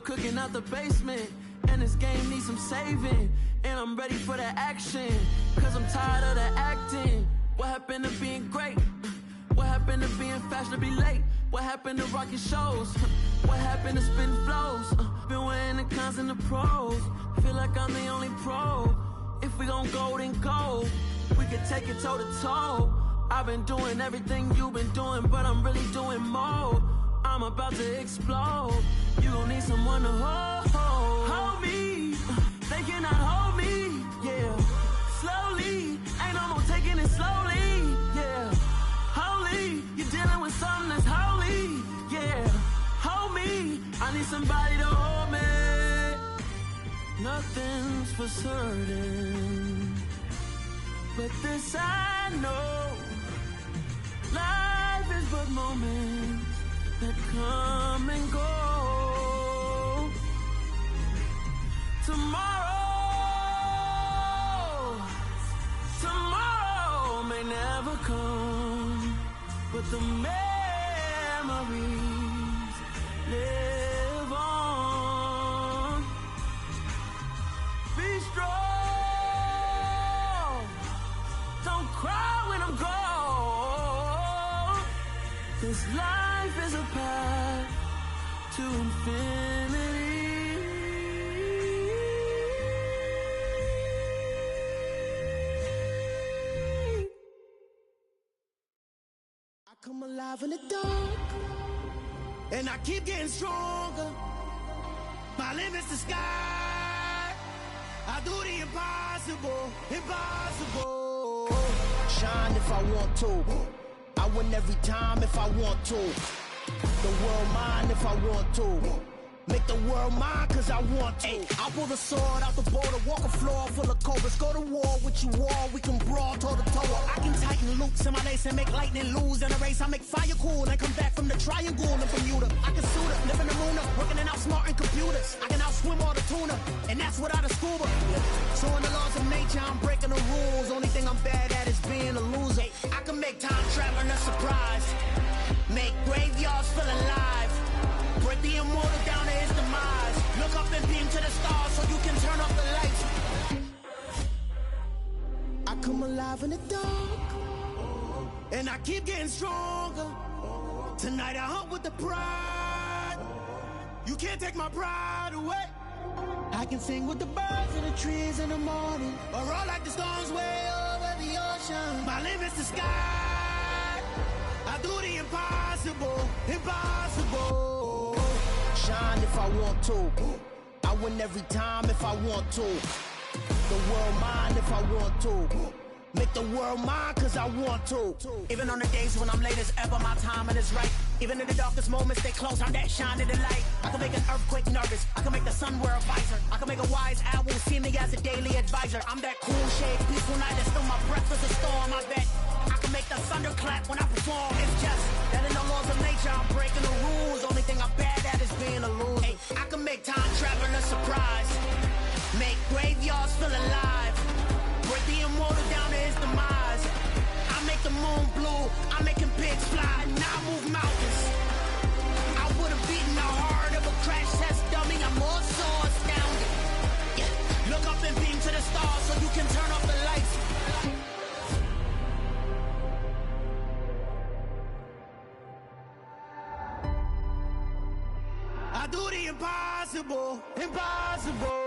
cooking out the basement. And this game needs some saving. And I'm ready for the action, cause I'm tired of the acting. What happened to being great? What happened to being fashionably late? What happened to rocking shows? What happened to spitting flows? Been weighing the cons and the pros. Feel like I'm the only pro. If we gon' go, then go. We can take it toe to toe. I've been doing everything you've been doing, but I'm really doing more. I'm about to explode. You gon' need someone to hold me. They cannot hold me, yeah. Slowly, ain't no more taking it slowly, yeah. Holy, you're dealing with something that's holy, yeah. Hold me, I need somebody to hold me. Nothing's for certain, but this I know. Life is but moments that come and go. Tomorrow may never come, but the memories live on. Be strong, don't cry when I'm gone, 'cause life is a path to infinity. I come alive in the dark, and I keep getting stronger. My limit's the sky. I do the impossible, impossible. Shine if I want to. I win every time if I want to. The world mine if I want to. Make the world mine cause I want to. I'll pull the sword out the border, walk a floor full of cobras. Go to war with you all, we can brawl toe to toe. I can tighten loops in my lace and make lightning lose in a race. I make fire cool and come back from the triangle in Bermuda. I can suit up, live in the moon up, working and outsmarting computers. I can outswim all the tuna, and that's without a scuba. So in the laws of nature, I'm breaking the rules. Only thing I'm bad at is being a loser. I can make time traveling a surprise, make graveyards feel alive, break the immortal down to his demise. Look up and beam to the stars so you can turn off the lights. I come alive in the dark, and I keep getting stronger. Tonight I hunt with the pride. You can't take my pride away. I can sing with the birds and the trees in the morning, or roll like the storms way over the ocean. My limit's the sky. I do the impossible, impossible. Shine if I want to. I win every time if I want to. The world mine if I want to. Make the world mine cause I want to. Even on the days when I'm late as ever, my timing is right. Even in the darkest moments, stay close, I'm that shine in the light. I can make an earthquake nervous, I can make the sun wear a visor. I can make a wise owl see me as a daily advisor. I'm that cool shade, peaceful night that's still my breath is a storm, I bet. I can make the thunder clap when I perform. It's just that in the laws of nature, I'm breaking the rules. Only thing I'm bad at is being a loser. Hey, I can make time traveling a surprise, make graveyards feel alive, break the immortal down to his demise. I make the moon blue, I'm making pigs fly, now I move mountains. I would've beaten the heart of a crash test dummy, I'm more so astounded. Yeah. Look up and beam to the stars so you can turn off the lights. I do the impossible, impossible.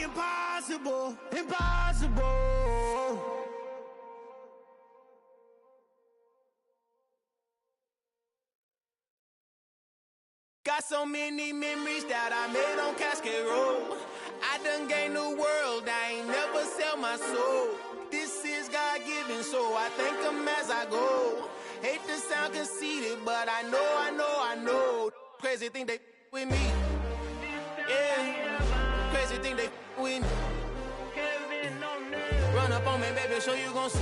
Impossible, impossible. Got so many memories that I made on Cascade Road. I done gained the world, I ain't never sell my soul. This is God-given, so I thank him as I go. Hate to sound conceited, but I know. Crazy thing they with me. Yeah, crazy thing they with me. Run up on me, baby, show you gon' see.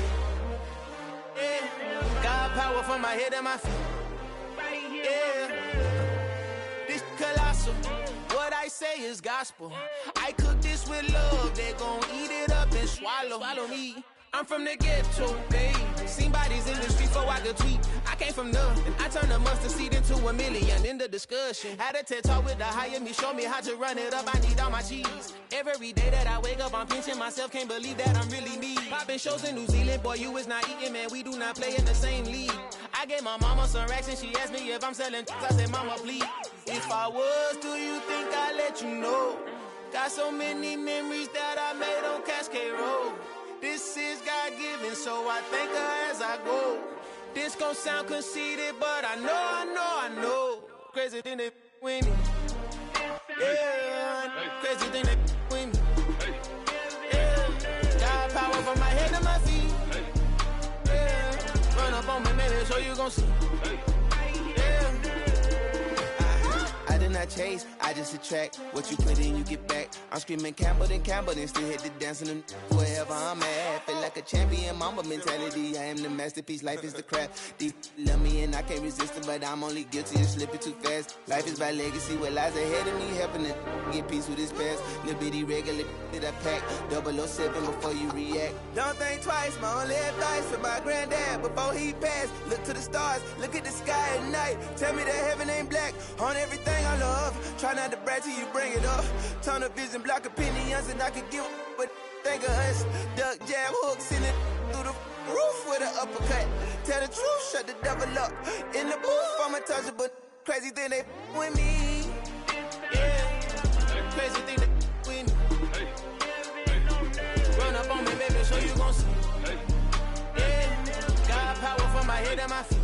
Yeah, got power from my head and my feet. Yeah, this colossal. What I say is gospel. I cook this with love. They gon' eat it up and swallow me. I'm from the ghetto, babe. Seen bodies in the streets before I could tweet. I came from nothing. I turned a mustard seed into a million. In the discussion, had a TED talk with the higher me. Show me how to run it up. I need all my cheese. Every day that I wake up, I'm pinching myself. Can't believe that I'm really me. Popping shows in New Zealand, boy, you is not eating, man. We do not play in the same league. I gave my mama some racks and she asked me if I'm selling. I said, mama, please. If I was, do you think I'd let you know? Got so many memories that I made on Cascade Road. This is God-given, so I thank her as I go. This gon' sound conceited, but I know. Crazy thing they with me. Yeah, crazy thing they with me. Yeah, got power from my head to my feet. Yeah, run up on me, maybe so you gon' see. I chase, I just attract what you put in, you get back. I'm screaming Campbell, then still hit the dance and wherever I'm at. Feel like a champion, mamba mentality. I am the masterpiece, life is the crap. Deep love me and I can't resist it, but I'm only guilty of slipping too fast. Life is by legacy, what lies ahead of me, helping to get peace with his past. Little bitty regular that I pack, 007 before you react. Don't think twice, my only advice for my granddad before he passed. Look to the stars, look at the sky at night. Tell me that heaven ain't black on everything I love. Try not to brag till you bring it up. Tunnel vision, block opinions, and I could give but think of us. Duck jab hooks in it through the roof with an uppercut. Tell the truth, shut the devil up. In the booth, I'm untouchable. Crazy thing they with me. Yeah, crazy thing they with me. Run up on me, baby, so you gon' see. Yeah, got power from my head and my feet.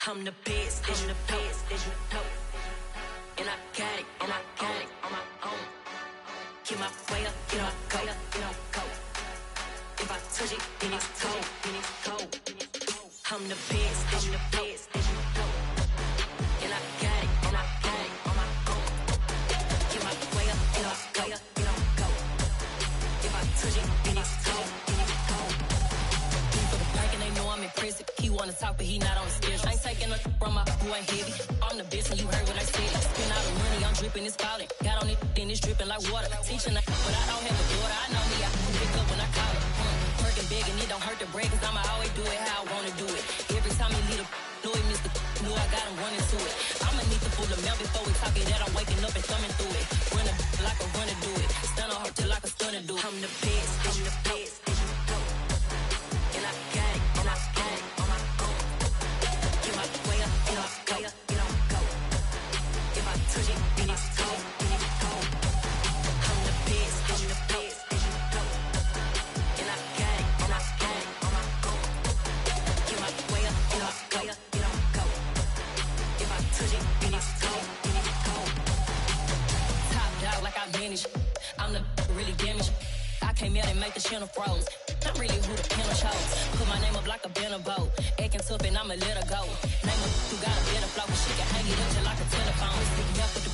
I'm the best, as you know. And I got it on my own. Get my way up, get my go. If I touch it, then it's cold. I'm the best, as you know. And I got it on my own. Get my way up, get my go. If I touch it, then it's cold. For the park and they know I'm impressive. He wanna talk, but he not on the schedule. I ain't taking a from my boy heavy. I'm the best, and you heard what I said. Spend all the money, I'm dripping, it's falling. Got on it, then it's dripping like water. Teaching, but I don't have a daughter. I know me, I can pick up when I call it. Working big, and it don't hurt to break, cause I'ma always do it how I wanna do it. Every time he lead a know he missed the know I got him running to it. I'ma need the full amount before we talk it that I'm waking up and thumbing through it. Run a like a runner do it. Stun on her till like a stunner do it. I'm the best, I'm the best. And I got it, and I got it on my own. Get my way up, get my go. If I touch it, then it's cold. I'm the best, I'm the best. And I got it, and I got it on my own. Get my way up, get my go. If I touch it, then it's cold. Top dog like I manage. I'm the really damaged. I came out and make the channel froze. I'm really who the piano chose. Put my name up like a banner boat. Acting tough and I'ma let her go. Name her who got a better flow. She can hang it up just like a telephone. Stick me up with the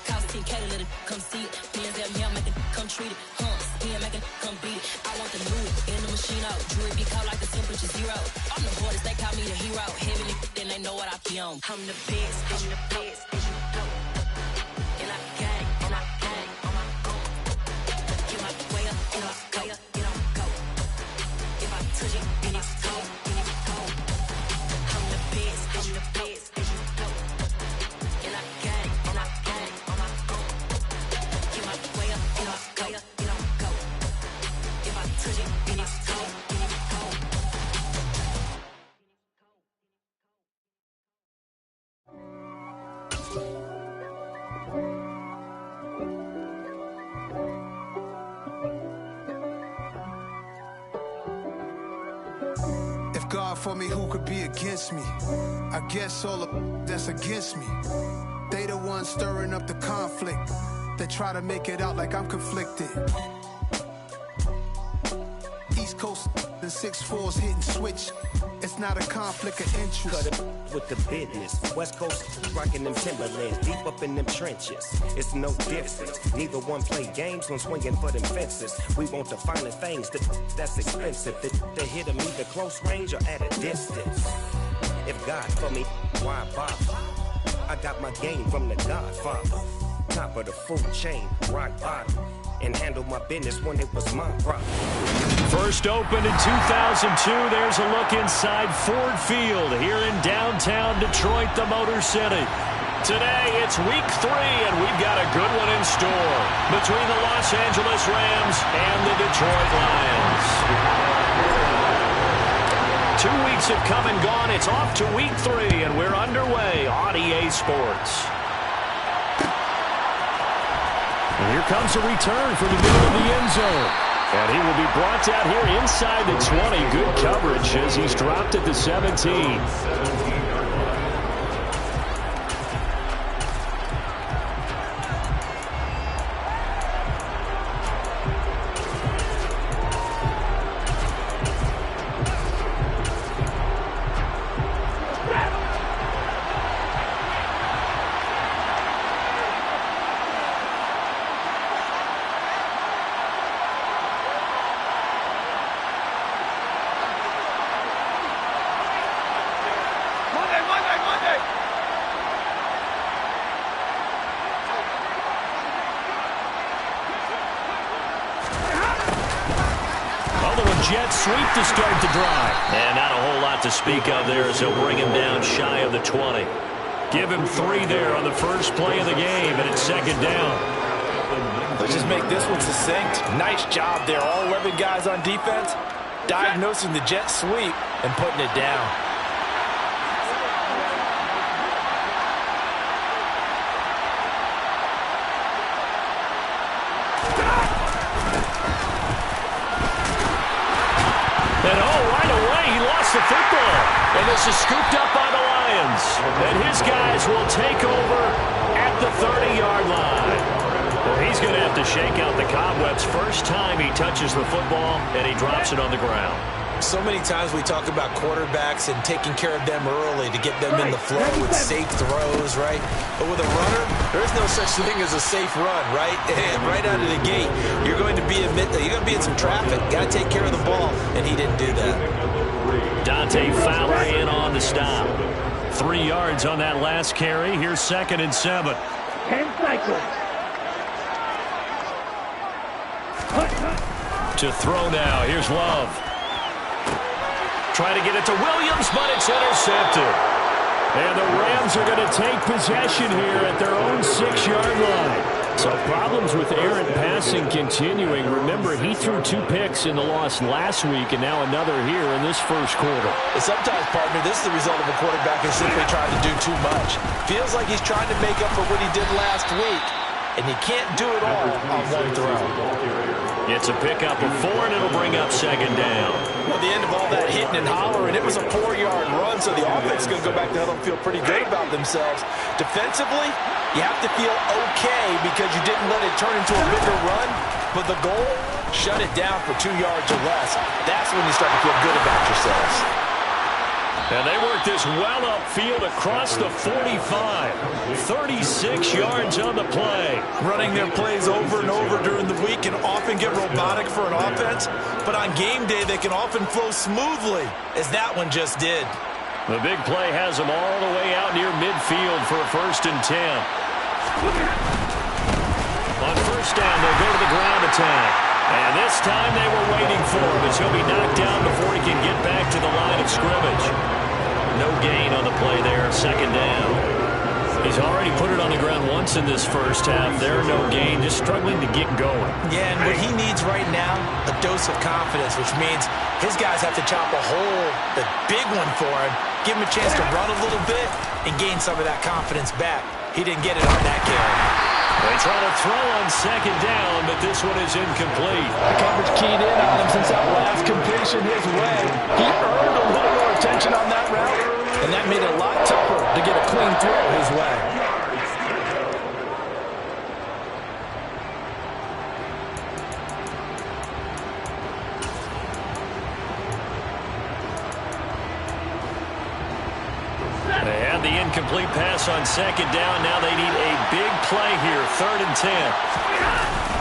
cost 10K to let it come see it. Hands at me, I make it come treat it. Spin, make it come beat it. I want the new in the machine out. Jewelry be cold like the temperature 0. I'm the hardest, they call me the hero. Heavenly, then they know what I be on. I'm the best, I'm the best. And I got it, and I got it on my own. Get my way up, and I go. If I touch it, then it's cold. I'm the best, I'm the best. And I got it, and I got it on my own. Get my way up, and I go. If I touch it, then it's cold. God for me, who could be against me? I guess all the that's against me. They the ones stirring up the conflict. They try to make it out like I'm conflicted. East Coast and 6'4's hitting switch. It's not a conflict of interest. Cut it with the business. West Coast rocking them Timberlands, deep up in them trenches. It's no difference. Neither one play games when swinging for them fences. We want the finer things that's expensive. They hit them either close range or at a distance. If God for me, why bother? I got my game from the Godfather. Top of the food chain, rock bottom. And handle my business when it was my problem. First opened in 2002. There's a look inside Ford Field here in downtown Detroit, the Motor City. Today, it's week 3, and we've got a good one in store between the Los Angeles Rams and the Detroit Lions. 2 weeks have come and gone. It's off to week 3, and we're underway on EA Sports. And here comes a return from the middle of the end zone. And he will be brought down here inside the 20. Good coverage as he's dropped at the 17. Jets sweep to start the drive. And not a whole lot to speak of there as they'll bring him down shy of the 20. Give him 3 there on the first play of the game, and it's second down. Let's just make this one succinct. Nice job there. All 11 guys on defense diagnosing the jet sweep and putting it down. The football, and this is scooped up by the Lions, and his guys will take over at the 30-yard line. Well, he's going to have to shake out the cobwebs first time he touches the football, and he drops it on the ground. So many times we talk about quarterbacks and taking care of them early to get them in the flow with safe throws, right? But with a runner, there is no such thing as a safe run, right? And right out of the gate, you're going to be in some traffic. Got to take care of the ball, and he didn't do that. Dante Fowler in on the stop. 3 yards on that last carry. Here's 2nd and 7. 10 cycles. To throw now. Here's Love. Try to get it to Williams, but it's intercepted. And the Rams are going to take possession here at their own 6-yard line. So problems with errant passing continuing. Remember, he threw 2 picks in the loss last week, and now another here in this first quarter. And sometimes, partner, this is the result of a quarterback who's simply trying to do too much. Feels like he's trying to make up for what he did last week, and you can't do it all on one throw. It's a pickup of 4, and it'll bring up 2nd down. Well, the end of all that hitting and hollering, it was a 4-yard run, so the offense is going to go back to huddle and feel pretty good about themselves. Defensively, you have to feel okay because you didn't let it turn into a bigger run, but the goal, shut it down for 2 yards or less. That's when you start to feel good about yourselves. And they work this well upfield across the 45. 36 yards on the play. Running their plays over and over during the week can often get robotic for an offense, but on game day they can often flow smoothly, as that one just did. The big play has them all the way out near midfield for a 1st and 10. On 1st down, they'll go to the ground attack. And this time they were waiting for him as he'll be knocked down before he can get back to the line of scrimmage. No gain on the play there, 2nd down. He's already put it on the ground once in this first half. There, no gain, just struggling to get going. Yeah, and what he needs right now, a dose of confidence, which means his guys have to chop a hole, the big one for him, give him a chance to run a little bit and gain some of that confidence back. He didn't get it on that carry. They try to throw on 2nd down, but this one is incomplete. The coverage keyed in on him since that last completion his way. He earned a little more attention on that route, and that made it a lot tougher to get a clean throw his way. incomplete pass on second down. Now they need a big play here. 3rd and 10.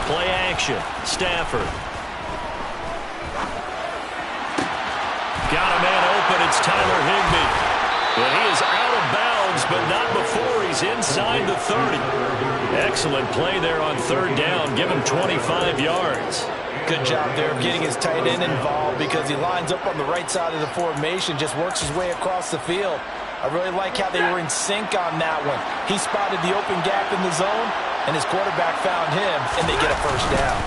Play action. Stafford. Got a man open. It's Tyler Higbee. But he is out of bounds, but not before he's inside the 30. Excellent play there on 3rd down. Give him 25 yards. Good job there of getting his tight end involved because he lines up on the right side of the formation, just works his way across the field. I really like how they were in sync on that one. He spotted the open gap in the zone, and his quarterback found him, and they get a 1st down.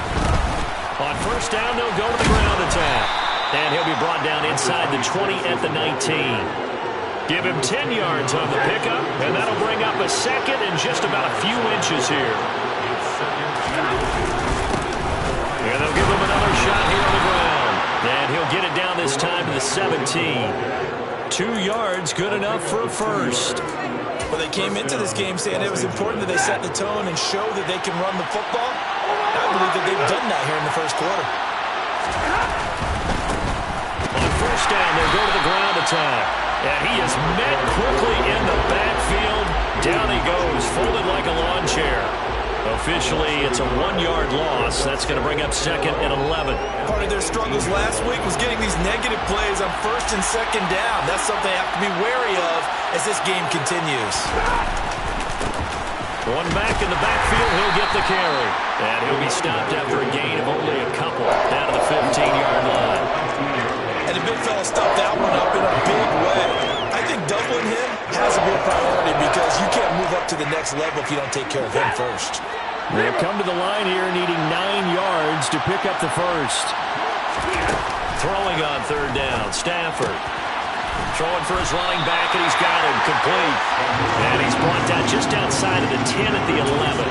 On 1st down, they'll go to the ground attack. And he'll be brought down inside the 20 at the 19. Give him 10 yards on the pickup, and that'll bring up a 2nd and just about a few inches here. And they'll give him another shot here on the ground. And he'll get it down this time to the 17. 2 yards, good enough for a 1st. Well, they came into this game saying it was important that they set the tone and show that they can run the football. I believe that they've done that here in the 1st quarter. On 1st down, they'll go to the ground attack. And he is met quickly in the backfield. Down he goes, folded like a lawn chair. Officially, it's a 1-yard loss. That's going to bring up 2nd and 11. Part of their struggles last week was getting these negative plays on 1st and 2nd down. That's something they have to be wary of as this game continues. One back in the backfield, he'll get the carry. And he'll be stopped after a gain of only a couple down to the 15-yard line. And the big fella stuffed that one up in a big way. I think doubling him has to be a priority because you can't move up to the next level if you don't take care of him first. They've come to the line here needing 9 yards to pick up the 1st. Throwing on 3rd down, Stafford. Throwing for his running back, and he's got him complete. And he's brought down just outside of the 10 at the 11.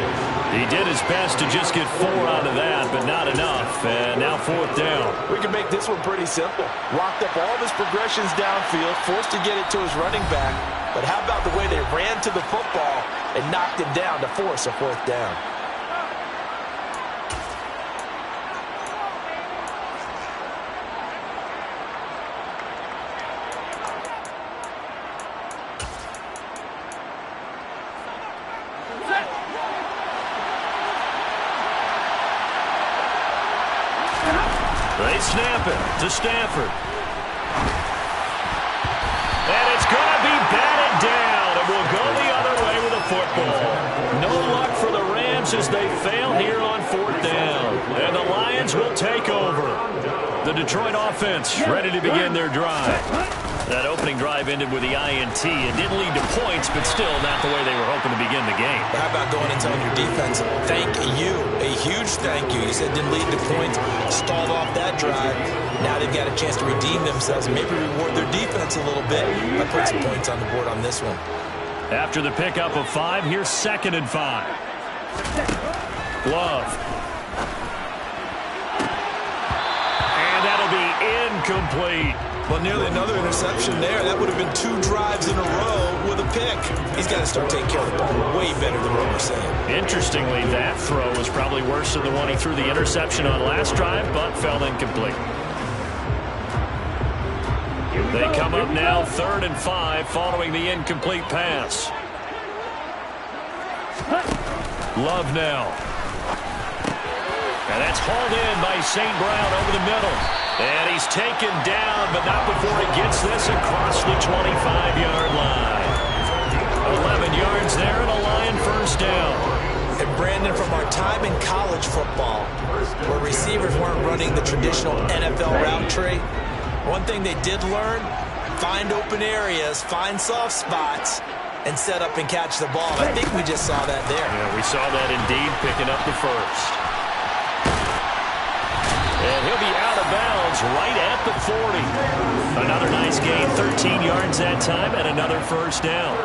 He did his best to just get 4 out of that, but not enough. And now 4th down. We can make this one pretty simple. Locked up all of his progressions downfield, forced to get it to his running back. But how about the way they ran to the football and knocked him down to force a 4th down? They snap it to Stafford. And it's going to be batted down. It will go the other way with a football. No luck for the Rams as they fail here on 4th down. And the Lions will take over. The Detroit offense ready to begin their drive. That opening drive ended with the INT. It didn't lead to points, but still not the way they were hoping to begin the game. How about going and telling your defense, thank you, a huge thank you. You said didn't lead to points, stalled off that drive. Now they've got a chance to redeem themselves and maybe reward their defense a little bit by putting some points on the board on this one. After the pickup of 5, here's 2nd and 5. Love. And that'll be incomplete. Well, nearly another interception there. That would have been 2 drives in a row with a pick. He's got to start taking care of the ball way better than what we're saying. Interestingly, that throw was probably worse than the one he threw the interception on last drive, but fell incomplete. They come up now 3rd and 5 following the incomplete pass. Love now. And that's hauled in by St. Brown over the middle. And he's taken down, but not before he gets this across the 25-yard line. 11 yards there and a Lion 1st down. And Brandon, from our time in college football, where receivers weren't running the traditional NFL route tree, one thing they did learn, find open areas, find soft spots, and set up and catch the ball. I think we just saw that there. Yeah, we saw that indeed, picking up the 1st. And he'll be out of bounds right at the 40. Another nice gain, 13 yards that time, and another 1st down.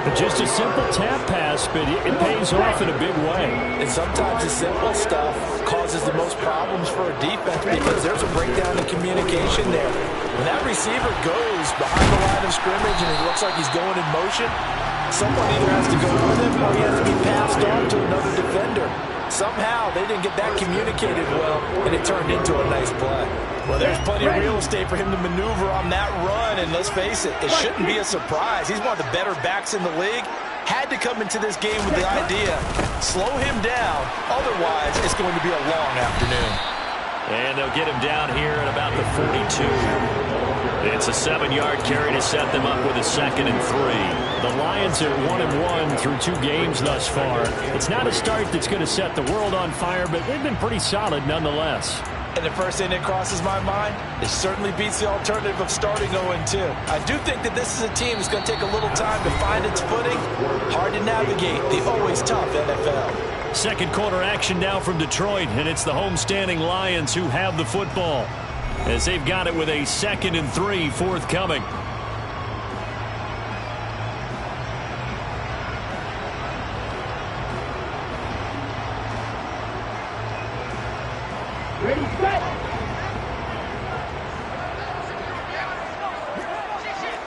But just a simple tap pass, but it pays off in a big way. And sometimes the simple stuff causes the most problems for a defense because there's a breakdown in communication there. When that receiver goes behind the line of scrimmage and it looks like he's going in motion, someone either has to go with him or he has to be passed on to another defender. Somehow they didn't get that communicated well, and it turned into a nice play. Well, there's plenty of real estate for him to maneuver on that run, and let's face it, it shouldn't be a surprise. He's one of the better backs in the league. Had to come into this game with the idea, slow him down, otherwise it's going to be a long afternoon. And they'll get him down here at about the 42. It's a 7-yard carry to set them up with a 2nd and 3. The Lions are 1-1 through 2 games thus far. It's not a start that's going to set the world on fire, but they've been pretty solid nonetheless. And the first thing that crosses my mind, it certainly beats the alternative of starting 0-2. I do think that this is a team that's going to take a little time to find its footing. Hard to navigate the always tough NFL. Second quarter action now from Detroit, and it's the homestanding Lions who have the football, as they've got it with a 2nd and 3 forthcoming. Ready, set.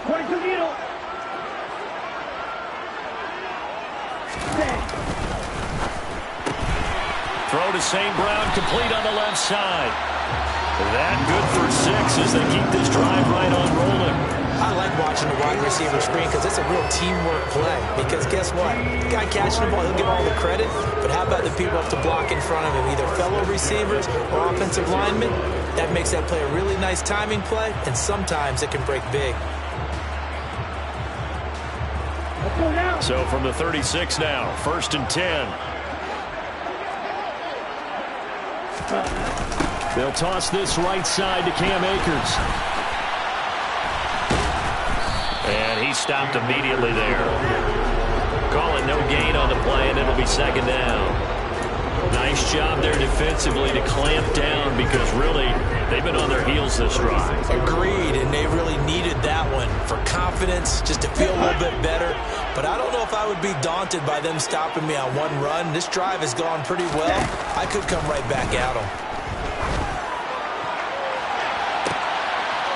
22 needle. Throw to St. Brown, complete on the left side. That good for 6 as they keep this drive right on rolling. I like watching the wide receiver screen because it's a real teamwork play. Because guess what? The guy catching the ball, he'll get all the credit. But how about the people up to block in front of him, either fellow receivers or offensive linemen? That makes that play a really nice timing play, and sometimes it can break big. So from the 36 now, 1st and 10. They'll toss this right side to Cam Akers. And he stopped immediately there. Call it no gain on the play, and it'll be 2nd down. Nice job there defensively to clamp down because really they've been on their heels this drive. Agreed, and they really needed that one for confidence, just to feel a little bit better. But I don't know if I would be daunted by them stopping me on one run. This drive has gone pretty well. I could come right back at them.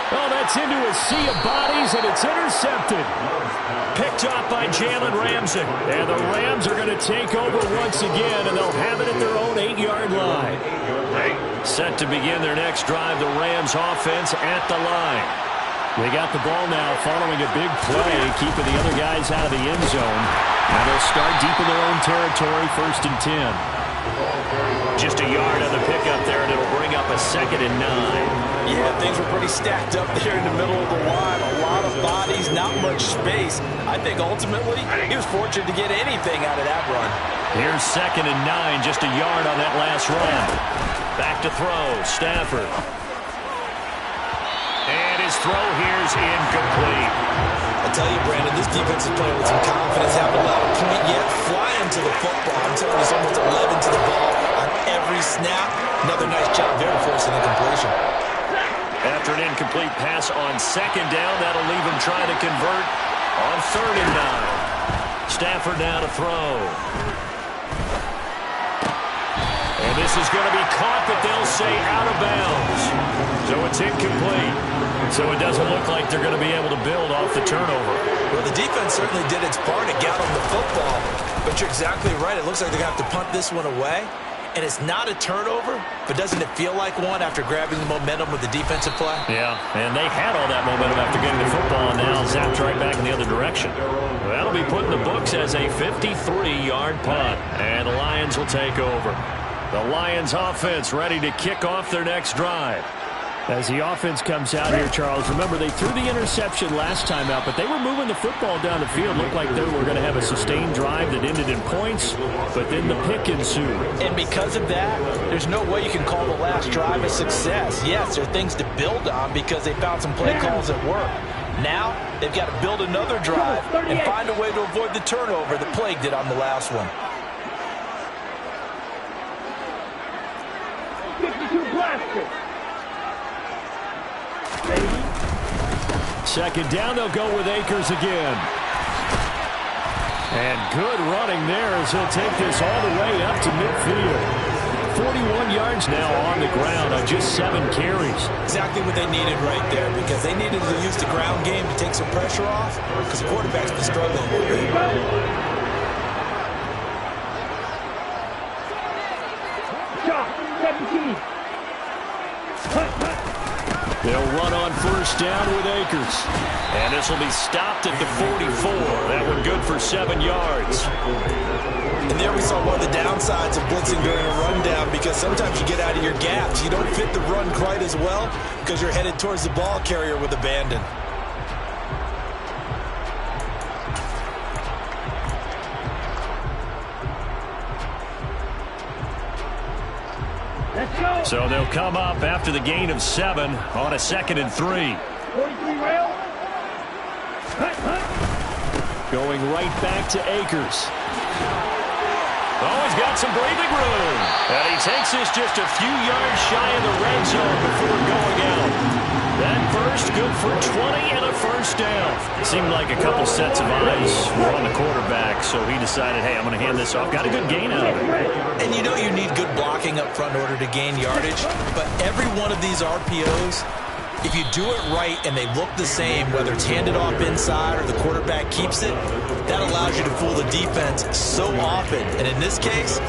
Oh, that's into a sea of bodies, and it's intercepted. Picked off by Jalen Ramsey. And the Rams are going to take over once again, and they'll have it at their own 8-yard line. Set to begin their next drive, the Rams offense at the line. They got the ball now following a big play, keeping the other guys out of the end zone. Now they'll start deep in their own territory, 1st and 10. Just a yard on the pickup there, and it'll bring up a 2nd and 9. Yeah, things were pretty stacked up there in the middle of the line. A lot of bodies, not much space. I think ultimately he was fortunate to get anything out of that run. Here's 2nd and 9, just a yard on that last run. Back to throw, Stafford. And his throw here's incomplete. I tell you, Brandon, this defense is playing with some confidence. Haven't allowed a point yet. Flying to the football. I'm telling you, it's almost 11 to the ball on every snap. Another nice job there forcing the completion. After an incomplete pass on 2nd down, that'll leave him trying to convert on 3rd and 9. Stafford now to throw. And this is going to be caught, but they'll say out of bounds. So it's incomplete. So it doesn't look like they're going to be able to build off the turnover. Well, the defense certainly did its part. It got them the football. But you're exactly right. It looks like they're going to have to punt this one away. And it's not a turnover, but doesn't it feel like one after grabbing the momentum with the defensive play? Yeah, and they had all that momentum after getting the football, and now zapped right back in the other direction. That'll be put in the books as a 53-yard punt, and the Lions will take over. The Lions offense ready to kick off their next drive. As the offense comes out here, Charles, remember they threw the interception last time out, but they were moving the football down the field. Looked like they were going to have a sustained drive that ended in points, but then the pick ensued. And because of that, there's no way you can call the last drive a success. Yes, there are things to build on because they found some play calls that work. Now, they've got to build another drive and find a way to avoid the turnover that plagued it on the last one. 52 blaster. 2nd down, they'll go with Akers again. And good running there as he'll take this all the way up to midfield. 41 yards now on the ground on just 7 carries. Exactly what they needed right there because they needed to use the ground game to take some pressure off because the quarterback's been struggling a little bit. Shot, 17. They'll run on first down with Akers. And this will be stopped at the 44. That one good for 7 yards. And there we saw one of the downsides of blitzing during a rundown, because sometimes you get out of your gaps. You don't fit the run quite as well because you're headed towards the ball carrier with abandon. So they'll come up after the gain of 7 on a 2nd and 3. 43 rail. Going right back to Akers. Oh, he's got some breathing room. And he takes this just a few yards shy of the red zone before going out. That burst good for 20 and a first down. It seemed like a couple sets of eyes were on the quarterback, so he decided, hey, I'm going to hand this off. Got a good gain out of it. And you know you need good blocking up front in order to gain yardage, but every one of these RPOs, if you do it right and they look the same, whether it's handed off inside or the quarterback keeps it, that allows you to fool the defense so often. And in this case,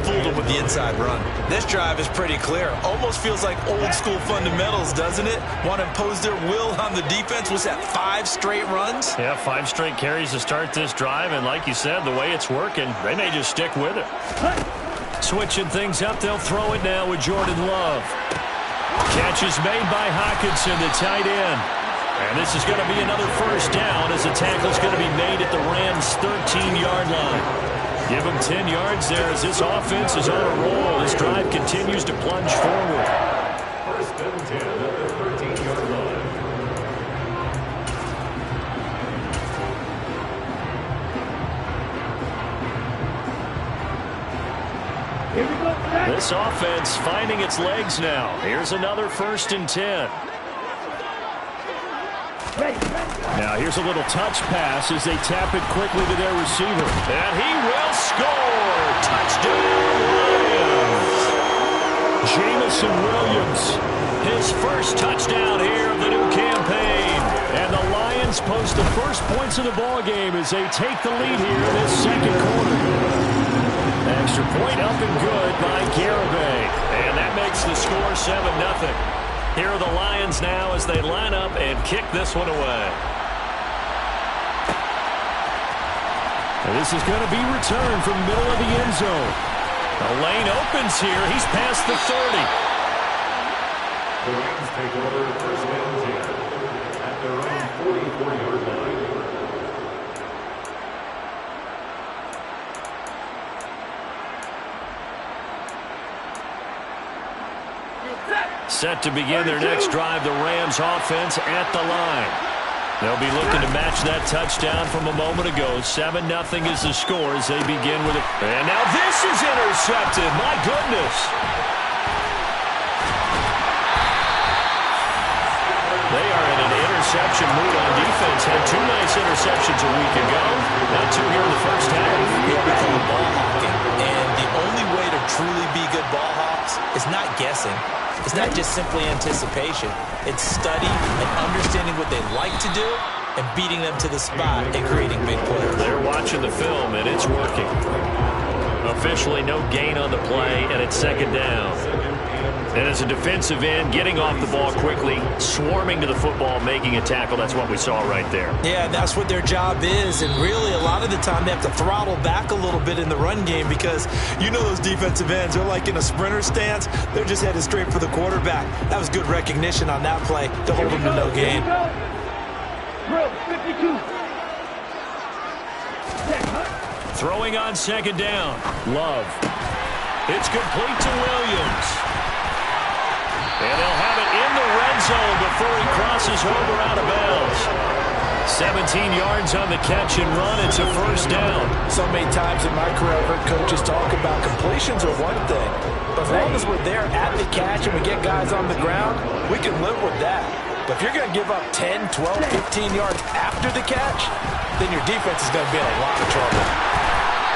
fooled them with the inside run. This drive is pretty clear. Almost feels like old school fundamentals, doesn't it? Want to impose their will on the defense. Was that 5 straight runs? Yeah, 5 straight carries to start this drive. And like you said, the way it's working, they may just stick with it. Switching things up, they'll throw it now with Jordan Love. Catch is made by Hockenson, the tight end. And this is going to be another first down as the tackle is going to be made at the Rams' 13-yard line. Give them 10 yards there as this offense is on a roll. This drive continues to plunge forward. First and 10 at the 13-yard line. This offense finding its legs now. Here's another first and 10. Now here's a little touch pass as they tap it quickly to their receiver. And he will score! Touchdown Lions! Jameson Williams, his first touchdown here of the new campaign. And the Lions post the first points of the ball game as they take the lead here in this second quarter. Extra point up and good by Garibay. And that makes the score 7-0. Here are the Lions now as they line up and kick this one away. And this is going to be returned from middle of the end zone. The lane opens here. He's past the 30. The Rams take over first and 10 at their own 44-yard line. Set to begin their next drive, the Rams offense at the line. They'll be looking to match that touchdown from a moment ago. 7-0 is the score as they begin with it. And now this is intercepted. My goodness. They are in an interception mood on defense. Had 2 nice interceptions a week ago. Now 2 here in the first half. What we call ball hawking. And the only way to truly be good ball hawks is not guessing. It's not just simply anticipation. It's study and understanding what they like to do and beating them to the spot and creating big plays. They're watching the film, and it's working. Officially no gain on the play, and it's second down. And as a defensive end, getting off the ball quickly, swarming to the football, making a tackle, that's what we saw right there. Yeah, that's what their job is. And really, a lot of the time, they have to throttle back a little bit in the run game because you know those defensive ends, they're like in a sprinter stance. They're just headed straight for the quarterback. That was good recognition on that play to hold them to no gain. Drill 52. Throwing on second down. Love. It's complete to Williams. And they'll have it in the red zone before he crosses over out of bounds. 17 yards on the catch and run. It's a first down. So many times in my career, I've heard coaches talk about completions are one thing. But as long as we're there at the catch and we get guys on the ground, we can live with that. But if you're going to give up 10, 12, 15 yards after the catch, then your defense is going to be in a lot of trouble.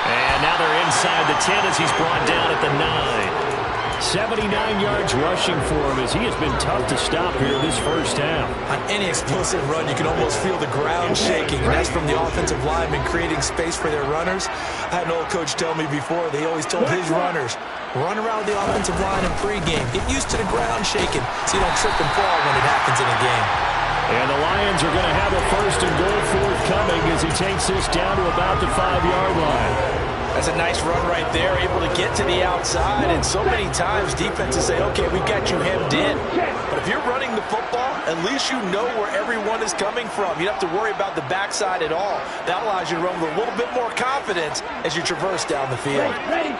And now they're inside the 10 as he's brought down at the 9. 79 yards rushing for him as he has been tough to stop here this first half. On any explosive run, you can almost feel the ground shaking. And that's from the offensive linemen creating space for their runners. I had an old coach tell me before, they always told his runners, Run around the offensive line in pregame. Get used to the ground shaking so you don't trip and fall when it happens in a game. And the Lions are going to have a 1st and goal forthcoming as he takes this down to about the 5-yard line. That's a nice run right there, able to get to the outside. And so many times defenses say, okay, we've got you hemmed in. But if you're running the football, at least you know where everyone is coming from. You don't have to worry about the backside at all. That allows you to run with a little bit more confidence as you traverse down the field. Ready.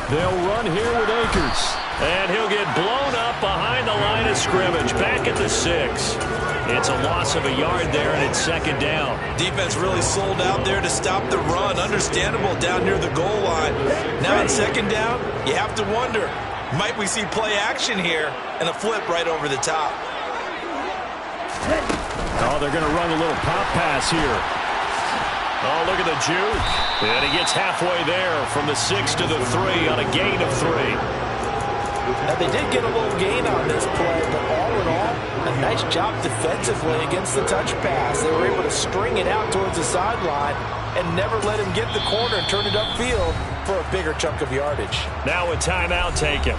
They'll run here with Akers. And he'll get blown up behind the line of scrimmage. Back at the 6. It's a loss of a yard there, and it's 2nd down. Defense really sold out there to stop the run. Understandable down near the goal line. Now in 2nd down, you have to wonder, might we see play action here and a flip right over the top? Oh, they're going to run a little pop pass here. Oh, look at the juke. And he gets halfway there from the 6 to the 3 on a gain of 3. Now, they did get a little gain on this play, but all in all, a nice job defensively against the touch pass. They were able to string it out towards the sideline and never let him get the corner and turn it upfield for a bigger chunk of yardage. Now a timeout taken.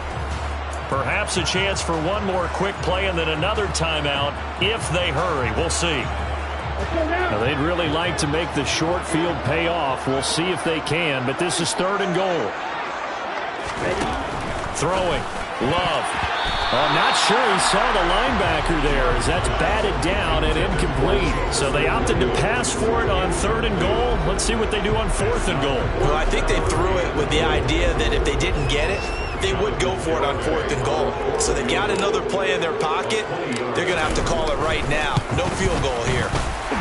Perhaps a chance for one more quick play and then another timeout if they hurry. We'll see. Now, they'd really like to make the short field pay off. We'll see if they can, but this is 3rd and goal. Throwing. Love. I'm not sure he saw the linebacker there as that's batted down and incomplete. So they opted to pass for it on 3rd and goal. Let's see what they do on 4th and goal. Well, I think they threw it with the idea that if they didn't get it, they would go for it on 4th and goal. So they got another play in their pocket. They're going to have to call it right now. No field goal here.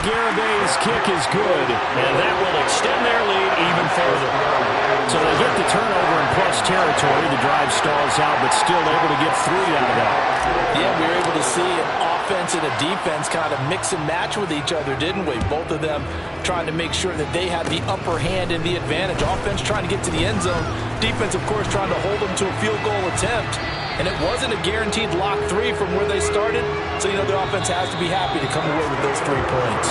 Garibay's kick is good, and that will extend their lead even further. So they get the turnover in plus territory. The drive stalls out, but still able to get 3 out of that. Yeah, we were able to see an offense and a defense kind of mix and match with each other, didn't we? Both of them trying to make sure that they had the upper hand and the advantage. Offense trying to get to the end zone. Defense, of course, trying to hold them to a field goal attempt. And it wasn't a guaranteed lock 3 from where they started. So, you know, the offense has to be happy to come away with those 3 points.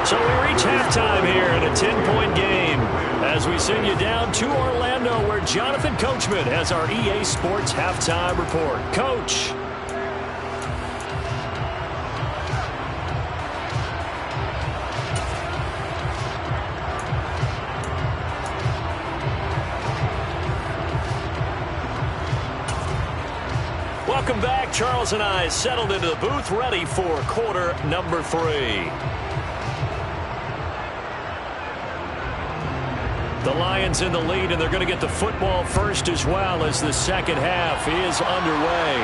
So we reach halftime here in a 10-point game as we send you down to Orlando where Jonathan Coachman has our EA Sports halftime report. Coach. Welcome back. Charles and I settled into the booth ready for quarter number 3. The Lions in the lead, and they're going to get the football first as well as the second half is underway.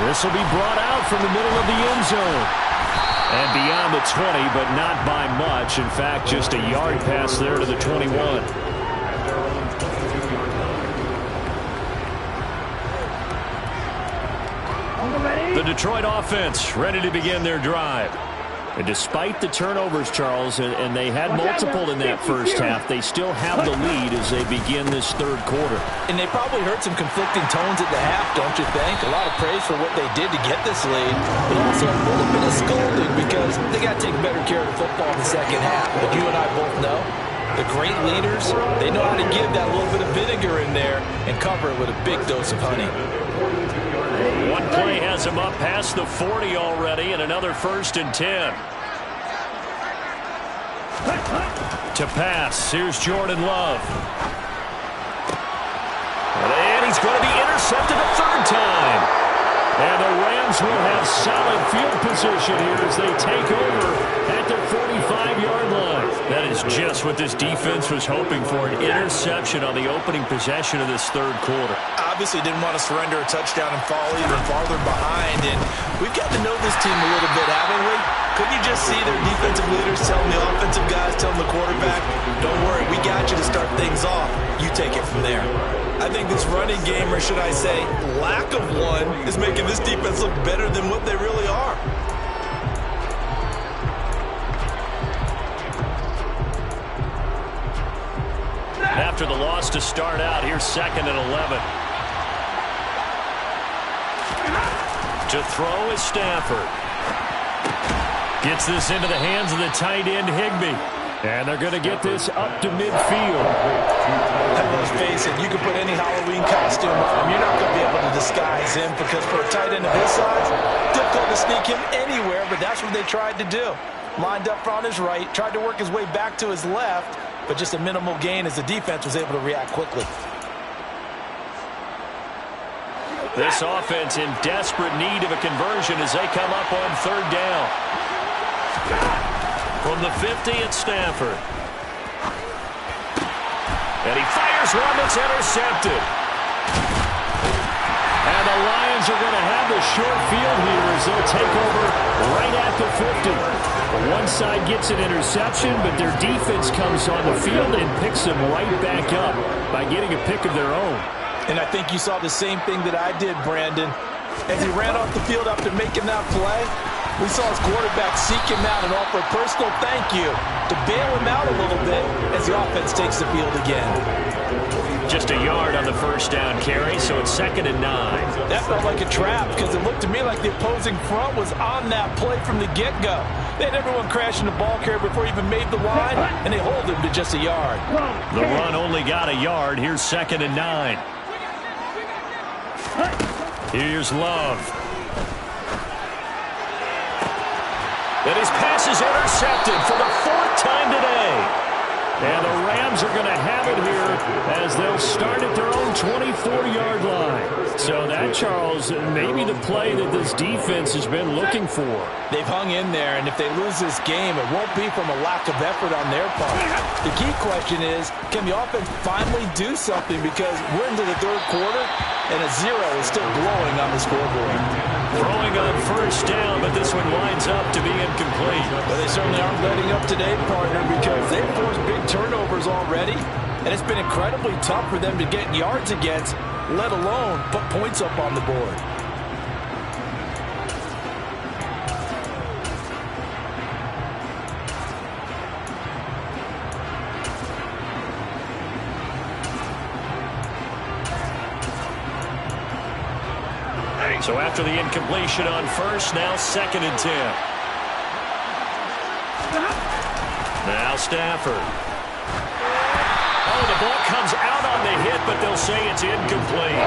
This will be brought out from the middle of the end zone. And beyond the 20, but not by much. In fact, just a yard pass there to the 21. The Detroit offense ready to begin their drive. And despite the turnovers, Charles, and they had multiple in that first half, they still have the lead as they begin this 3rd quarter. And they probably heard some conflicting tones at the half, don't you think? A lot of praise for what they did to get this lead, but also a little bit of scolding because they got to take better care of the football in the second half. But you and I both know the great leaders, they know how to give that little bit of vinegar in there and cover it with a big dose of honey. One play has him up past the 40 already, and another 1st and 10. To pass, here's Jordan Love. And he's going to be intercepted a 3rd time. And the Rams will have solid field position here as they take over at their 45-yard line. That is just what this defense was hoping for, an interception on the opening possession of this 3rd quarter. Obviously didn't want to surrender a touchdown and fall even farther behind. And we've got to know this team a little bit, haven't we? Couldn't you just see their defensive leaders telling the offensive guys, telling the quarterback, don't worry, we got you to start things off. You take it from there. I think this running game, or should I say lack of one, is making this defense look better than what they really are. After the loss to start out, here's 2nd and 11. To throw is Stafford. Gets this into the hands of the tight end, Higbee. And they're going to get this up to midfield. And let's face it, you can put any Halloween costume on him. You're not going to be able to disguise him because for a tight end of his size, difficult to sneak him anywhere, but that's what they tried to do. Lined up on his right, tried to work his way back to his left, but just a minimal gain as the defense was able to react quickly. This offense in desperate need of a conversion as they come up on third down. From the 50 at Stafford. And he fires one that's intercepted. And the Lions are going to have the short field here as they'll take over right at the 50. One side gets an interception, but their defense comes on the field and picks them right back up by getting a pick of their own. And I think you saw the same thing that I did, Brandon. As he ran off the field after making that play, we saw his quarterback seek him out and offer a personal thank you to bail him out a little bit as the offense takes the field again. Just a yard on the first down carry, so it's 2nd and 9. That felt like a trap because it looked to me like the opposing front was on that play from the get-go. They had everyone crashing the ball carrier before he even made the line, and they hold him to just a yard. The run only got a yard. Here's 2nd and 9. Here's Love. And his pass is intercepted for the 4th time today. And the Rams are going to have it here as they'll start at their own 24-yard line. So that, Charles, may be the play that this defense has been looking for. They've hung in there, and if they lose this game, it won't be from a lack of effort on their part. The key question is, can the offense finally do something? Because we're into the third quarter, and a 0 is still glowing on the scoreboard. Throwing on first down, but this one winds up to be incomplete. But they certainly aren't letting up today, partner, because they've forced big turnovers already, and it's been incredibly tough for them to get yards against, let alone put points up on the board. So after the incompletion on first, now 2nd and 10. Now Stafford. Oh, the ball comes out on the hit, but they'll say it's incomplete.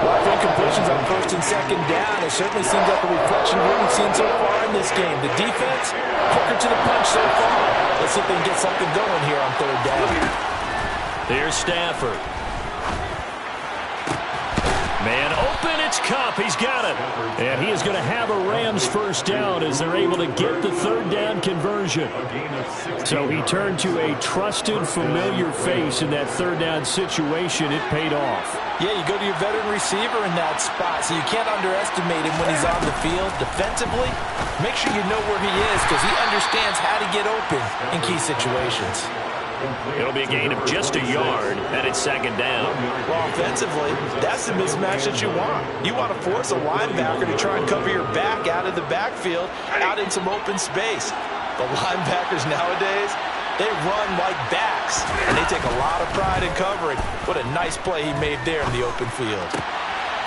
Well, incompletions on 1st and 2nd down. It certainly seems like a reflection of what we've seen so far in this game. The defense, quicker to the punch so far. Let's see if they can get something going here on 3rd down. Here's Stafford. Man open, it's Kupp. He's got it. And he is going to have a Rams first down as they're able to get the 3rd down conversion. So he turned to a trusted, familiar face in that 3rd down situation. It paid off. Yeah, you go to your veteran receiver in that spot, so you can't underestimate him when he's on the field. Defensively, make sure you know where he is because he understands how to get open in key situations. It'll be a gain of just a yard, and it's 2nd down. Well, offensively, that's the mismatch that you want. You want to force a linebacker to try and cover your back out of the backfield, out in some open space. The linebackers nowadays, they run like backs, and they take a lot of pride in covering. What a nice play he made there in the open field.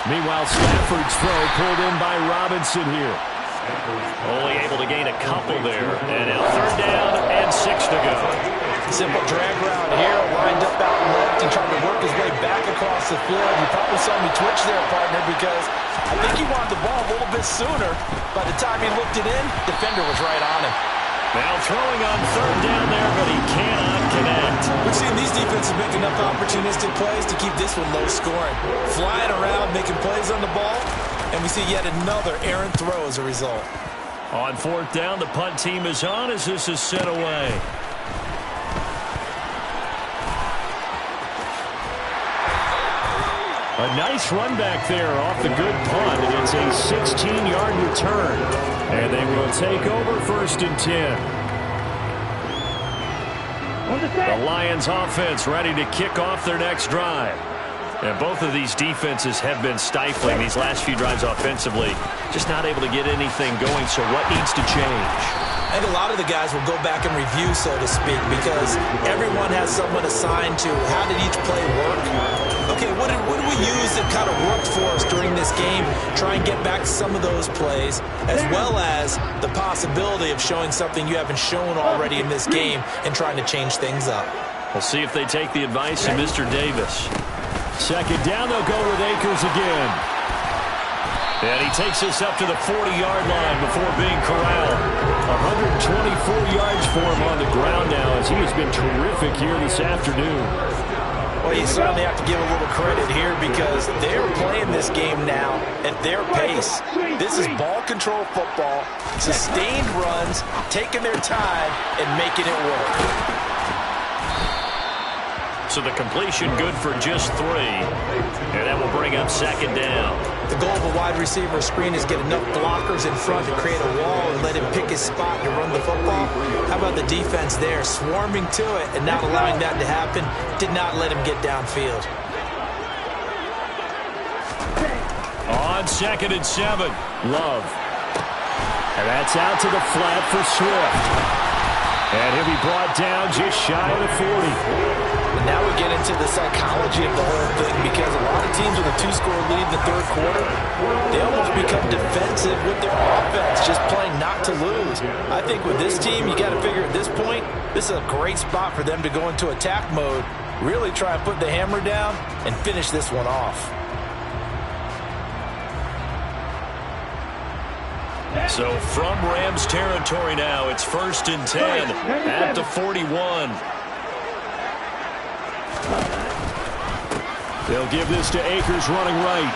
Meanwhile, Stafford's throw pulled in by Robinson here. Only able to gain a couple there. And now 3rd down and 6 to go. Simple drag route here, lined up out left and trying to work his way back across the field. You probably saw me twitch there, partner, because I think he wanted the ball a little bit sooner. By the time he looked it in, defender was right on him. Now throwing on 3rd down there, but he cannot connect. We've seen these defenses make enough opportunistic plays to keep this one low scoring. Flying around, making plays on the ball, and we see yet another errant throw as a result. On 4th down, the punt team is on as this is sent away. A nice run back there off the good punt. It's a 16-yard return. And they will take over 1st and 10. The Lions offense ready to kick off their next drive. And both of these defenses have been stifling these last few drives offensively. Just not able to get anything going, so what needs to change? I think a lot of the guys will go back and review, so to speak, because everyone has someone assigned to how did each play work. Okay, what did we use that kind of worked for us during this this game, try and get back some of those plays, as well as the possibility of showing something you haven't shown already in this game and trying to change things up. We'll see if they take the advice of Mr. Davis. Second down, they'll go with Akers again. And he takes us up to the 40-yard line before being corralled. 124 yards for him on the ground now, as he has been terrific here this afternoon. Well, you certainly have to give a little credit here because they're playing this game now at their pace. This is ball control football, sustained runs, taking their time and making it work. So the completion good for just 3. And that will bring up second down. The goal of a wide receiver screen is get enough blockers in front to create a wall and let him pick his spot to run the football. How about the defense there, swarming to it and not allowing that to happen? Did not let him get downfield. On 2nd and 7, Love. And that's out to the flat for Swift. And he'll be brought down just shy of the 40. And now we get into the psychology of the whole thing because a lot of teams with a 2-score lead in the third quarter, they almost become defensive with their offense, just playing not to lose. I think with this team, you got to figure at this point, this is a great spot for them to go into attack mode, really try and put the hammer down and finish this one off. So from Rams territory now, it's 1st and 10 at the 41. They'll give this to Akers running right.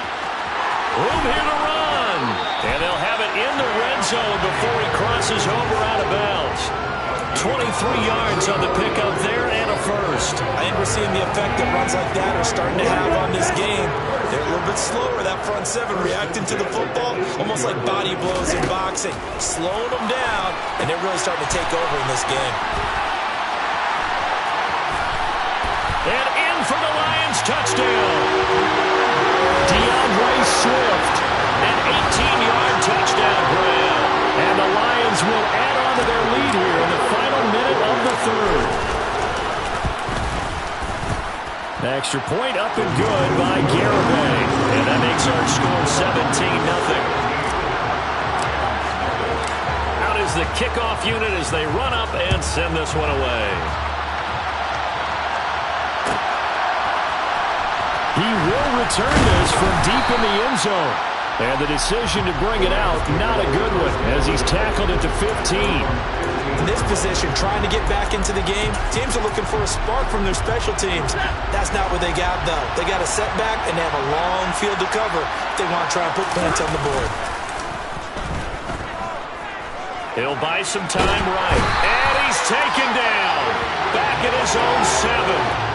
Room here to run. And they'll have it in the red zone before he crosses over out of bounds. 23 yards on the pickup there and a first. I think we're seeing the effect that runs like that are starting to have on this game. They're a little bit slower, that front 7, reacting to the football, almost like body blows in boxing. Slowing them down, and they're really starting to take over in this game. And in for the Lions touchdown. DeAndre Swift, an 18-yard touchdown grab. And the Lions will add on to their lead here in the final minute of the third. Extra point up and good by Garibay. And that makes our score 17-0. Out is the kickoff unit as they run up and send this one away. He will return this from deep in the end zone. And the decision to bring it out, not a good one, as he's tackled at the 15. In this position, trying to get back into the game, teams are looking for a spark from their special teams. That's not what they got, though. They got a setback, and they have a long field to cover if they want to try and put points on the board. He'll buy some time right. And he's taken down. Back at his own 7.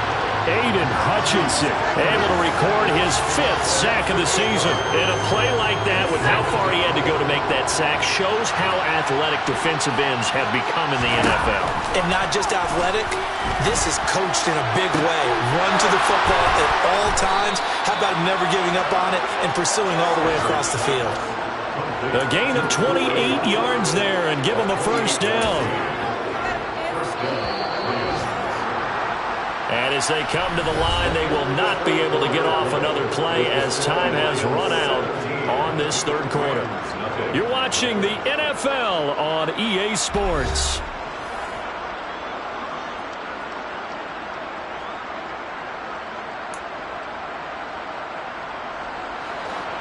Aiden Hutchinson able to record his 5th sack of the season. And a play like that with how far he had to go to make that sack shows how athletic defensive ends have become in the NFL. And not just athletic, this is coached in a big way. Run to the football at all times. How about never giving up on it and pursuing all the way across the field? A gain of 28 yards there and give him the first down. And as they come to the line, they will not be able to get off another play as time has run out on this third quarter. You're watching the NFL on EA Sports.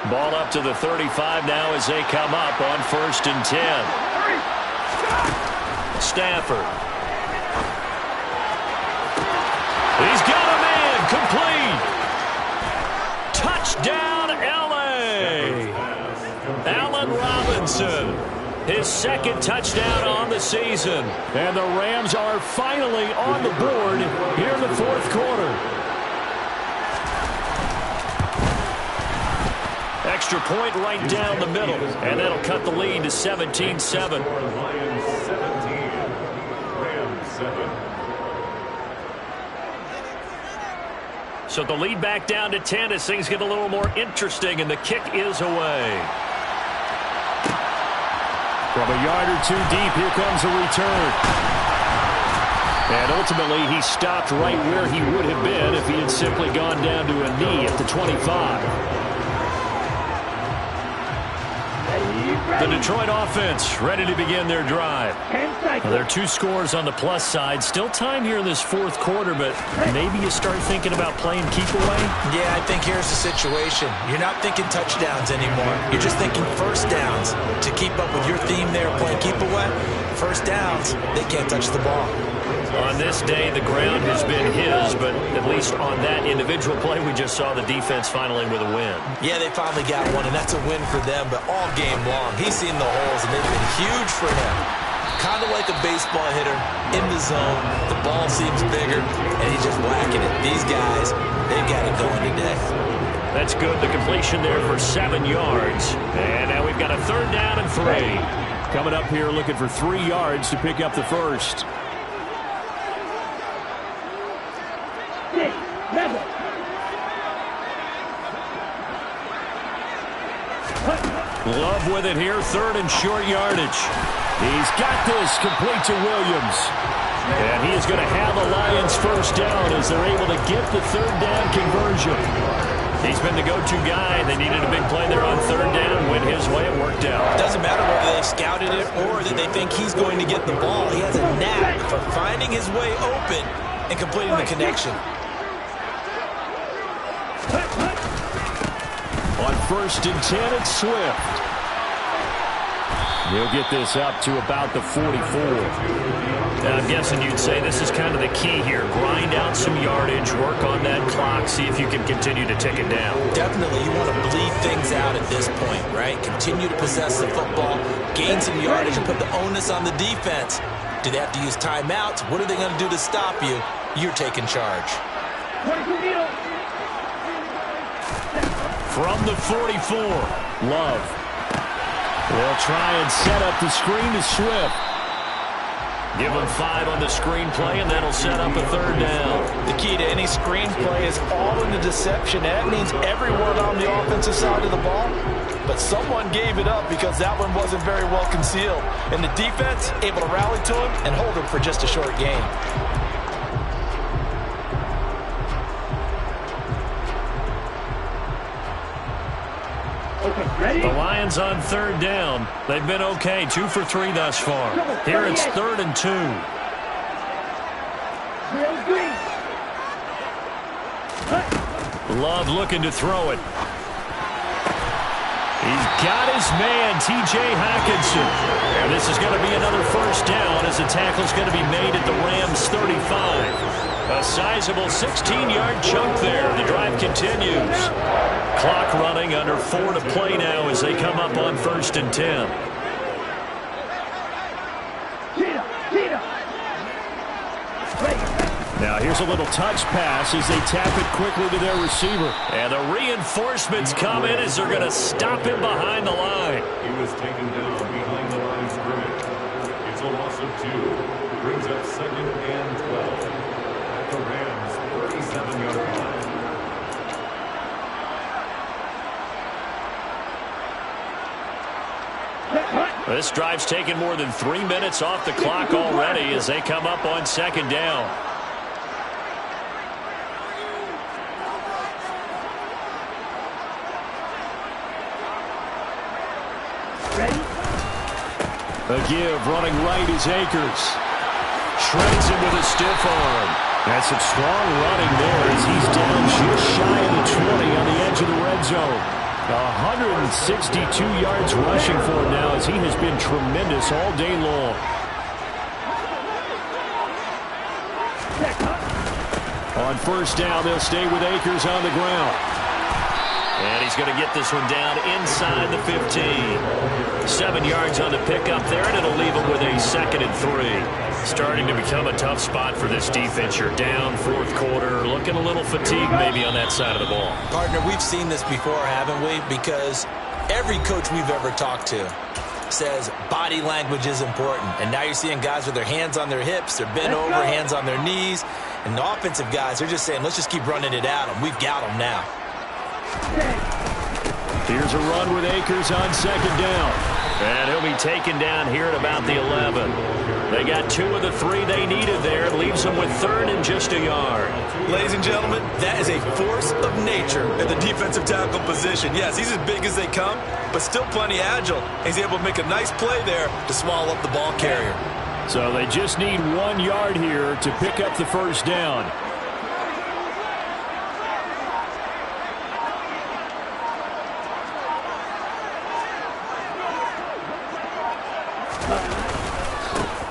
Ball up to the 35 now as they come up on 1st and 10. Stafford. He's got a man, complete. Touchdown, L.A. Allen Robinson, his 2nd touchdown on the season. And the Rams are finally on the board here in the 4th quarter. Extra point right down the middle, and that'll cut the lead to 17-7. Lions 17, Rams 7. So the lead back down to 10 as things get a little more interesting, and the kick is away. From a yard or 2 deep, here comes a return. And ultimately, he stopped right where he would have been if he had simply gone down to a knee at the 25. The Detroit offense ready to begin their drive. Well, there are 2 scores on the plus side. Still time here in this fourth quarter, but maybe you start thinking about playing keep away? Yeah, I think here's the situation. You're not thinking touchdowns anymore. You're just thinking first downs. To keep up with your theme there, playing keep away, first downs, they can't touch the ball. On this day, the ground has been his, but at least on that individual play, we just saw the defense finally with a win. Yeah, they finally got one, and that's a win for them, but all game long, he's seen the holes, and they've been huge for him. Kind of like a baseball hitter in the zone. The ball seems bigger, and he's just whacking it. These guys, they got it going today. That's good. The completion there for 7 yards. And now we've got a 3rd down and 3. Coming up here looking for 3 yards to pick up the first. Love with it here, 3rd and short yardage. He's got this, complete to Williams. And he is going to have the Lions first down as they're able to get the 3rd down conversion. He's been the go-to guy. They needed a big play there on 3rd down. Went his way, it worked out. Doesn't matter whether they scouted it or that they think he's going to get the ball. He has a knack for finding his way open and completing the connection. On 1st and 10, it's Swift. He'll get this up to about the 44. Now, I'm guessing you'd say this is kind of the key here. Grind out some yardage, work on that clock, see if you can continue to tick it down. Definitely, you want to bleed things out at this point, right? Continue to possess the football, gain some yardage, and put the onus on the defense. Do they have to use timeouts? What are they going to do to stop you? You're taking charge. From the 44, Love. They'll try and set up the screen to Swift. Give him 5 on the screenplay, and that'll set up a 3rd down. The key to any screenplay is all in the deception. That means everyone on the offensive side of the ball, but someone gave it up because that one wasn't very well concealed. And the defense able to rally to him and hold him for just a short gain. The Lions on 3rd down. They've been okay, 2 for 3 thus far. Here it's 3rd and 2. Love looking to throw it. He's got his man, T.J. Hockenson. And this is going to be another first down as the tackle's going to be made at the Rams 35. A sizable 16-yard chunk there. The drive continues. Clock running, under 4 to play now as they come up on 1st and 10. Now here's a little touch pass as they tap it quickly to their receiver. And the reinforcements come in as they're going to stop him behind the line. He was taken down behind the line of scrimmage. It's a loss of 2. Brings up 2nd and 12. At the Rams 37-yard line. This drive's taken more than 3 minutes off the clock already as they come up on 2nd down. A give, running right is Akers. Shreds him with a stiff arm. That's some strong running there as he's down just shy of the 20 on the edge of the red zone. 162 yards rushing for him now as he has been tremendous all day long. On 1st down, they'll stay with Akers on the ground. And he's going to get this one down inside the 15. 7 yards on the pickup there, and it'll leave him with a 2nd and 3. Starting to become a tough spot for this defense. You're down 4th quarter, looking a little fatigued maybe on that side of the ball. Partner, we've seen this before, haven't we? Because every coach we've ever talked to says body language is important. And now you're seeing guys with their hands on their hips, they're bent over, hands on their knees. And the offensive guys are just saying, let's just keep running it at them. We've got them now. Here's a run with Akers on 2nd down. And he'll be taken down here at about the 11. They got 2 of the 3 they needed there. It leaves them with 3rd and just a yard. Ladies and gentlemen, that is a force of nature at the defensive tackle position. Yes, he's as big as they come, but still plenty agile. He's able to make a nice play there to swallow up the ball carrier. So they just need 1 yard here to pick up the first down.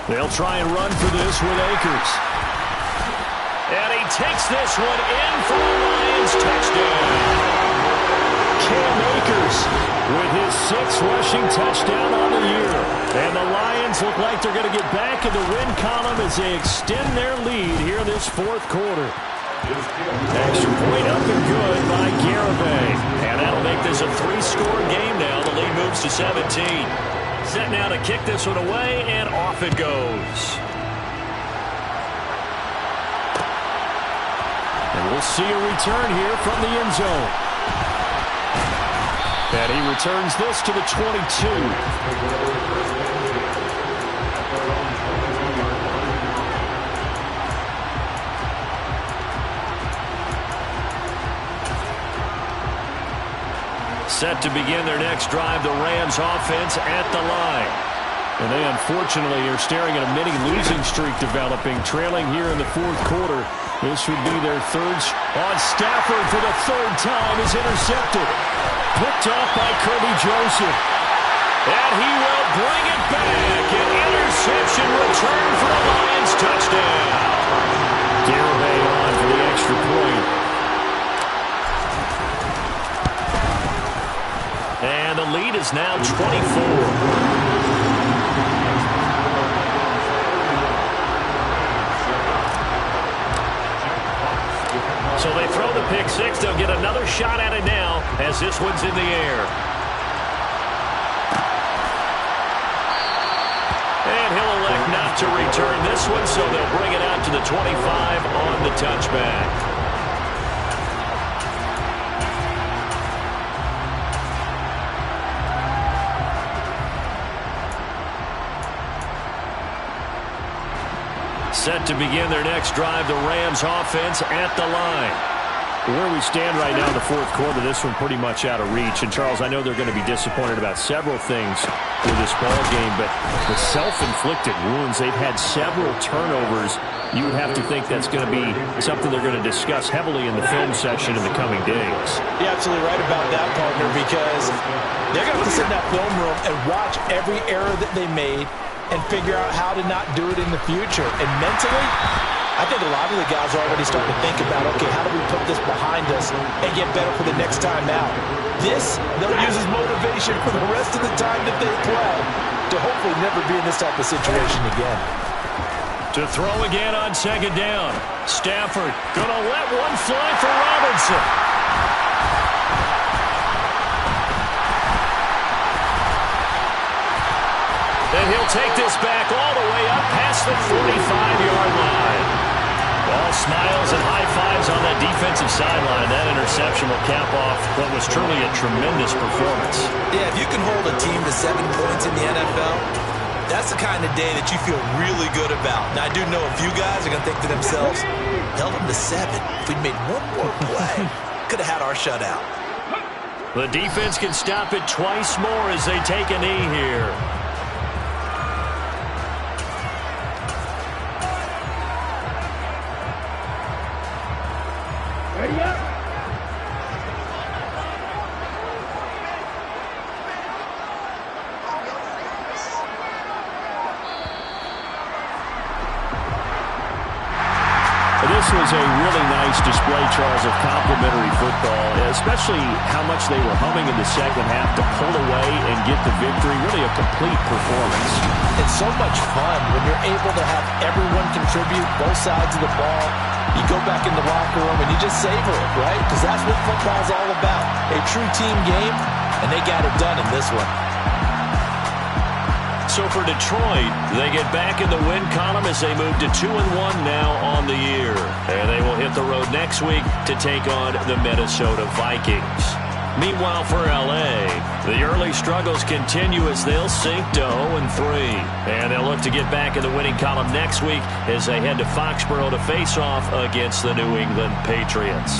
They'll try and run for this with Akers. And he takes this one in for a Lions touchdown. Cam Akers with his 6th rushing touchdown on the year. And the Lions look like they're going to get back in the win column as they extend their lead here this 4th quarter. Extra point up and good by Garibay. And that'll make this a 3-score game now. The lead moves to 17. Set now to kick this one away, and off it goes. And we'll see a return here from the end zone. And he returns this to the 22. Set to begin their next drive, the Rams offense at the line. And they unfortunately are staring at a mini losing streak developing, trailing here in the 4th quarter. This would be their 3rd on Stafford for the 3rd time is intercepted. Picked off by Kirby Joseph. And he will bring it back. An interception return for the Lions touchdown. Garibay on for the extra point. And the lead is now 24. So they throw the pick 6. They'll get another shot at it now as this one's in the air. And he'll elect not to return this one, so they'll bring it out to the 25 on the touchback. Set to begin their next drive, the Rams offense at the line. Where we stand right now in the 4th quarter, this one pretty much out of reach. And, Charles, I know they're going to be disappointed about several things with this ball game, but the self-inflicted wounds, they've had several turnovers. You would have to think that's going to be something they're going to discuss heavily in the film session in the coming days. You're absolutely right about that, partner, because they're going to have to sit in that film room and watch every error that they made and figure out how to not do it in the future. And mentally, I think a lot of the guys are already starting to think about, okay, how do we put this behind us and get better for the next time out? This, they'll use as motivation for the rest of the time that they play to hopefully never be in this type of situation again. To throw again on 2nd down. Stafford going to let one fly for Robinson. And he'll take this back all the way up past the 45-yard line. All smiles and high fives on that defensive sideline. That interception will cap off what was truly a tremendous performance. Yeah, if you can hold a team to 7 points in the NFL, that's the kind of day that you feel really good about. Now, I do know a few guys are going to think to themselves, held them to 7. If we'd made one more play, could have had our shutout. The defense can stop it twice more as they take a knee here. Ready up. This was a really nice display, Charles, of complimentary football, especially how much they were humming in the second half to pull away and get the victory. Really a complete performance. It's so much fun when you're able to have everyone contribute, both sides of the ball. You go back in the locker room and you just savor it, right? Because that's what football's all about. A true team game, and they got it done in this one. So for Detroit, they get back in the win column as they move to 2-1 now on the year. And they will hit the road next week to take on the Minnesota Vikings. Meanwhile, for L.A., the early struggles continue as they'll sink to 0-3. And they'll look to get back in the winning column next week as they head to Foxborough to face off against the New England Patriots.